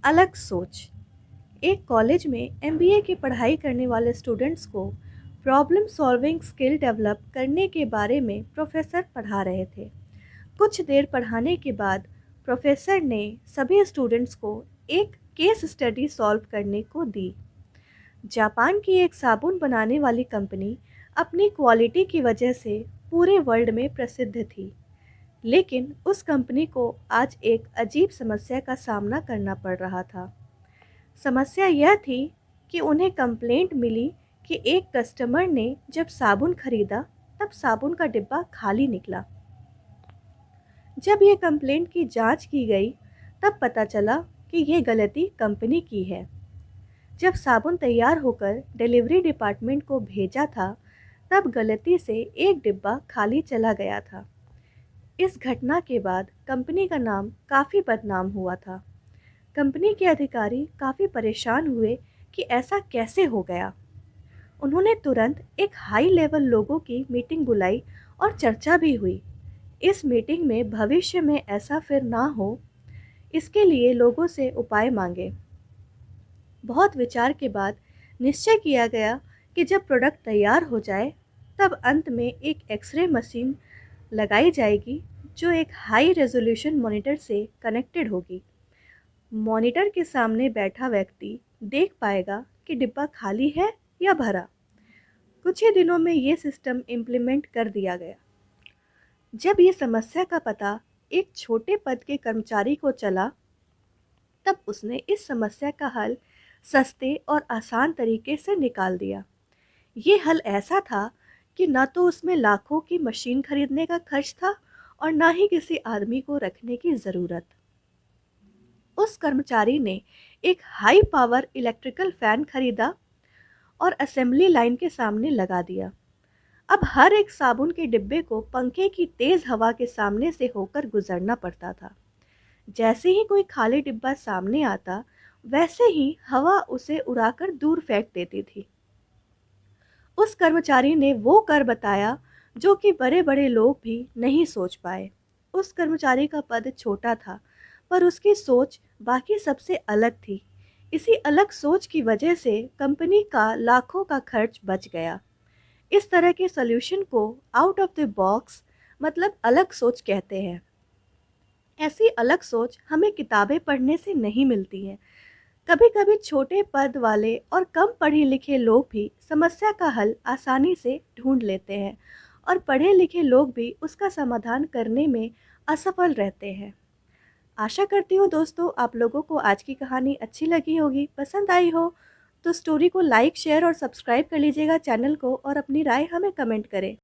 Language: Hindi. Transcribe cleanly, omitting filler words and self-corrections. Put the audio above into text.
अलग सोच। एक कॉलेज में एमबीए की पढ़ाई करने वाले स्टूडेंट्स को प्रॉब्लम सॉल्विंग स्किल डेवलप करने के बारे में प्रोफेसर पढ़ा रहे थे। कुछ देर पढ़ाने के बाद प्रोफेसर ने सभी स्टूडेंट्स को एक केस स्टडी सॉल्व करने को दी। जापान की एक साबुन बनाने वाली कंपनी अपनी क्वालिटी की वजह से पूरे वर्ल्ड में प्रसिद्ध थी, लेकिन उस कंपनी को आज एक अजीब समस्या का सामना करना पड़ रहा था। समस्या यह थी कि उन्हें कंप्लेंट मिली कि एक कस्टमर ने जब साबुन खरीदा तब साबुन का डिब्बा खाली निकला। जब ये कंप्लेंट की जांच की गई तब पता चला कि ये गलती कंपनी की है। जब साबुन तैयार होकर डिलीवरी डिपार्टमेंट को भेजा था तब गलती से एक डिब्बा खाली चला गया था। इस घटना के बाद कंपनी का नाम काफ़ी बदनाम हुआ था। कंपनी के अधिकारी काफ़ी परेशान हुए कि ऐसा कैसे हो गया। उन्होंने तुरंत एक हाई लेवल लोगों की मीटिंग बुलाई और चर्चा भी हुई। इस मीटिंग में भविष्य में ऐसा फिर ना हो, इसके लिए लोगों से उपाय मांगे। बहुत विचार के बाद निश्चय किया गया कि जब प्रोडक्ट तैयार हो जाए तब अंत में एक एक्सरे मशीन लगाई जाएगी जो एक हाई रेजोल्यूशन मॉनिटर से कनेक्टेड होगी। मॉनिटर के सामने बैठा व्यक्ति देख पाएगा कि डिब्बा खाली है या भरा। कुछ ही दिनों में ये सिस्टम इम्प्लीमेंट कर दिया गया। जब ये समस्या का पता एक छोटे पद के कर्मचारी को चला तब उसने इस समस्या का हल सस्ते और आसान तरीके से निकाल दिया। ये हल ऐसा था कि न तो उसमें लाखों की मशीन खरीदने का खर्च था और ना ही किसी आदमी को रखने की ज़रूरत। उस कर्मचारी ने एक हाई पावर इलेक्ट्रिकल फैन खरीदा और असेंबली लाइन के सामने लगा दिया। अब हर एक साबुन के डिब्बे को पंखे की तेज़ हवा के सामने से होकर गुजरना पड़ता था। जैसे ही कोई खाली डिब्बा सामने आता, वैसे ही हवा उसे उड़ाकर दूर फेंक देती थी। उस कर्मचारी ने वो कर बताया जो कि बड़े बड़े लोग भी नहीं सोच पाए। उस कर्मचारी का पद छोटा था, पर उसकी सोच बाकी सबसे अलग थी। इसी अलग सोच की वजह से कंपनी का लाखों का खर्च बच गया। इस तरह के सॉल्यूशन को आउट ऑफ द बॉक्स मतलब अलग सोच कहते हैं। ऐसी अलग सोच हमें किताबें पढ़ने से नहीं मिलती है। कभी कभी छोटे पद वाले और कम पढ़े लिखे लोग भी समस्या का हल आसानी से ढूंढ लेते हैं और पढ़े लिखे लोग भी उसका समाधान करने में असफल रहते हैं। आशा करती हूँ दोस्तों आप लोगों को आज की कहानी अच्छी लगी होगी, पसंद आई हो तो स्टोरी को लाइक, शेयर और सब्सक्राइब कर लीजिएगा चैनल को और अपनी राय हमें कमेंट करें।